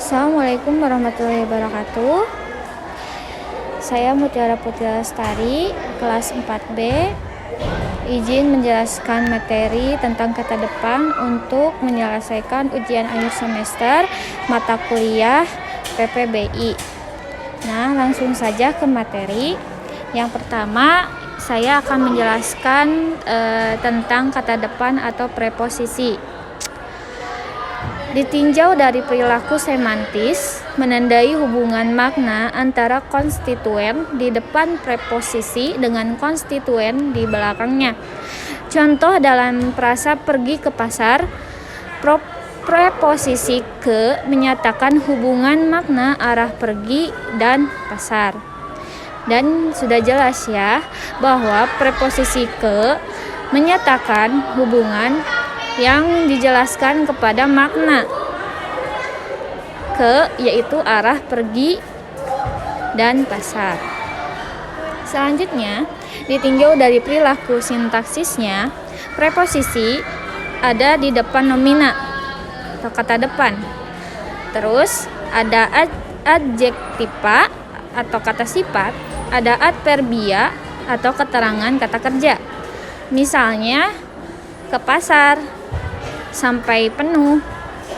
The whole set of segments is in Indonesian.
Assalamualaikum warahmatullahi wabarakatuh. Saya Mutiara Putri Lestari, kelas 4B. Izin menjelaskan materi tentang kata depan untuk menyelesaikan ujian akhir semester mata kuliah PPBI. Nah, langsung saja ke materi. Yang pertama, saya akan menjelaskan tentang kata depan atau preposisi. Ditinjau dari perilaku semantis, menandai hubungan makna antara konstituen di depan preposisi dengan konstituen di belakangnya. Contoh dalam frasa pergi ke pasar, preposisi ke menyatakan hubungan makna arah pergi dan pasar. Dan sudah jelas ya bahwa preposisi ke menyatakan hubungan yang dijelaskan kepada makna ke, yaitu arah pergi dan pasar. Selanjutnya, ditinjau dari perilaku sintaksisnya, preposisi ada di depan nomina atau kata depan. Terus ada adjektiva atau kata sifat, ada adverbia atau keterangan kata kerja. Misalnya ke pasar, sampai penuh,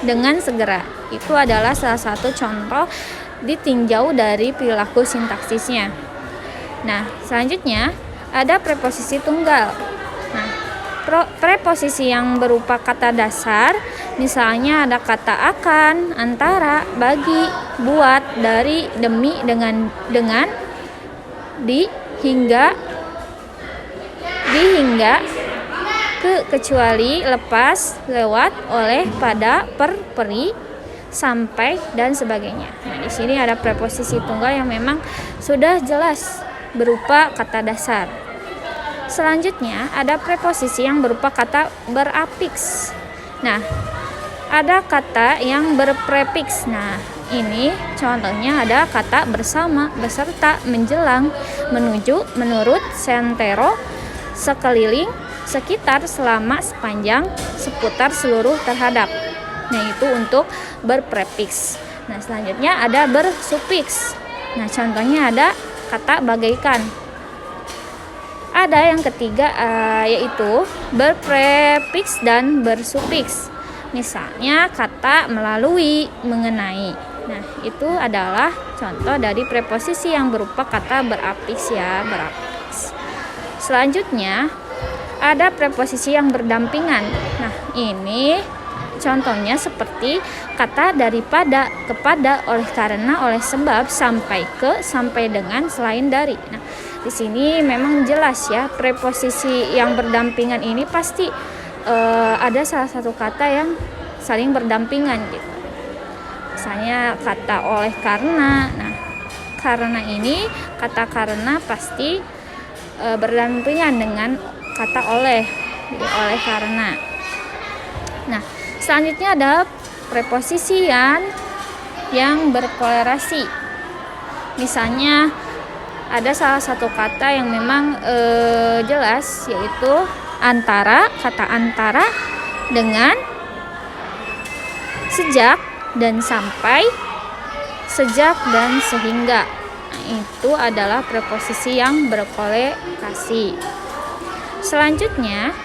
dengan segera. Itu adalah salah satu contoh ditinjau dari perilaku sintaksisnya. Nah, selanjutnya ada preposisi tunggal. Nah, preposisi yang berupa kata dasar, misalnya ada kata akan, antara, bagi, buat, dari, demi, dengan, di, hingga, ke, kecuali, lepas, lewat, oleh, pada, per, peri, sampai, dan sebagainya. Nah, di sini ada preposisi tunggal yang memang sudah jelas berupa kata dasar. Selanjutnya ada preposisi yang berupa kata berafiks. Nah, ada kata yang berprefiks. Nah, ini contohnya ada kata bersama, beserta, menjelang, menuju, menurut, sentero, sekeliling, sekitar, selama, sepanjang, seputar, seluruh, terhadap. Nah, itu untuk berprefiks. Nah, selanjutnya ada bersufiks. Nah, contohnya ada kata bagaikan. Ada yang ketiga yaitu berprefiks dan bersufiks. Misalnya kata melalui, mengenai. Nah, itu adalah contoh dari preposisi yang berupa kata berafiks ya, berafiks. Selanjutnya ada preposisi yang berdampingan. Nah, ini contohnya seperti kata daripada, kepada, oleh karena, oleh sebab, sampai ke, sampai dengan, selain dari. Nah, di sini memang jelas ya, preposisi yang berdampingan ini pasti ada salah satu kata yang saling berdampingan gitu. Misalnya kata oleh karena. Nah, karena ini, kata karena pasti berdampingan dengan kata oleh, jadi oleh karena. Nah, selanjutnya ada preposisi yang berkolerasi. Misalnya ada salah satu kata yang memang jelas, yaitu antara, kata antara dengan sejak dan sampai, sejak dan sehingga. Nah, itu adalah preposisi yang berkolerasi. Selanjutnya,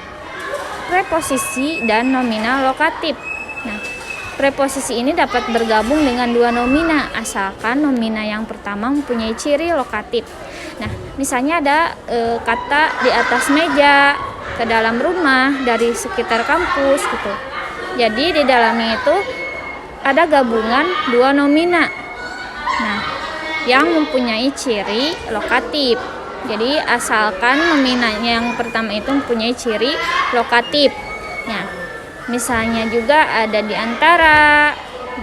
preposisi dan nomina lokatif. Nah, preposisi ini dapat bergabung dengan dua nomina, asalkan nomina yang pertama mempunyai ciri lokatif. Nah, misalnya ada kata di atas meja, ke dalam rumah, dari sekitar kampus gitu. Jadi di dalamnya itu ada gabungan dua nomina. Nah, yang mempunyai ciri lokatif. Jadi asalkan nominanya yang pertama itu mempunyai ciri lokatif. Nah, misalnya juga ada di antara,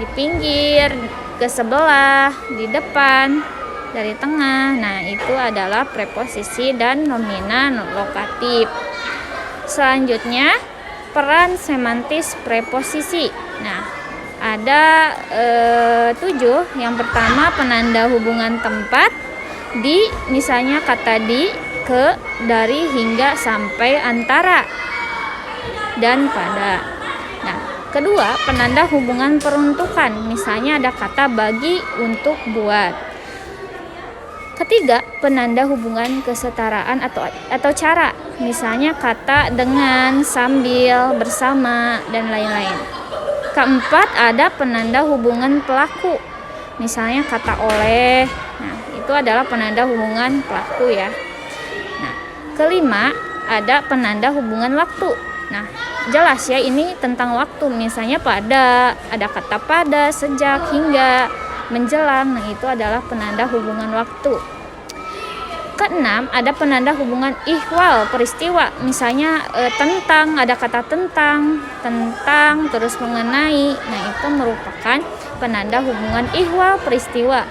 di pinggir, ke sebelah, di depan, dari tengah. Nah, itu adalah preposisi dan nomina lokatif. Selanjutnya, peran semantis preposisi. Nah, ada 7. Yang pertama, penanda hubungan tempat. Di, misalnya kata di, ke, dari, hingga, sampai, antara, dan pada. Nah, Kedua, penanda hubungan peruntukan. Misalnya ada kata bagi, untuk, buat. Ketiga, penanda hubungan kesetaraan atau cara. Misalnya kata dengan, sambil, bersama, dan lain-lain. Keempat, ada penanda hubungan pelaku. Misalnya kata oleh. Nah, itu adalah penanda hubungan pelaku ya. Nah, kelima, ada penanda hubungan waktu. Nah, jelas ya ini tentang waktu. Misalnya pada, ada kata pada, sejak, hingga, menjelang. Nah, itu adalah penanda hubungan waktu. Keenam, ada penanda hubungan ihwal, peristiwa. Misalnya tentang, ada kata tentang, terus mengenai. Nah, itu merupakan penanda hubungan ihwal, peristiwa.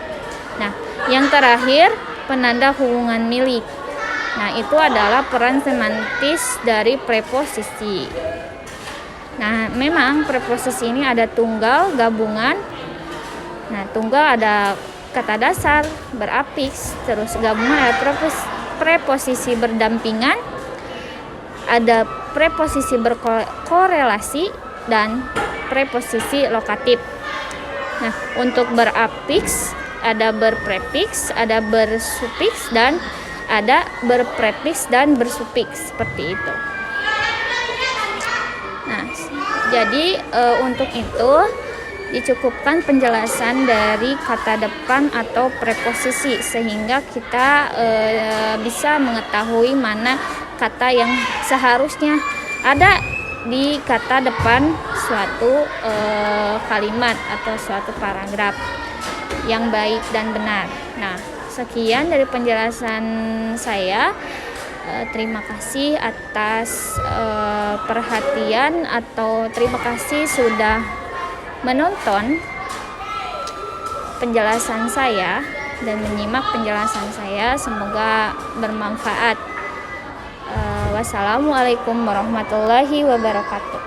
Nah, yang terakhir, penanda hubungan milik. Nah, itu adalah peran semantis dari preposisi. Nah, memang preposisi ini ada tunggal, gabungan. Nah, tunggal ada kata dasar, berafiks, terus gabungan ada preposisi berdampingan, ada preposisi berkorelasi, dan preposisi lokatif. Nah, untuk berafiks ada berprefiks, ada bersufiks, dan ada berprefiks dan bersufiks, seperti itu. Nah, jadi untuk itu dicukupkan penjelasan dari kata depan atau preposisi sehingga kita bisa mengetahui mana kata yang seharusnya ada di kata depan suatu kalimat atau suatu paragraf yang baik dan benar. Nah, sekian dari penjelasan saya. Terima kasih atas perhatian atau terima kasih sudah menonton penjelasan saya dan menyimak penjelasan saya. Semoga bermanfaat. Wassalamualaikum warahmatullahi wabarakatuh.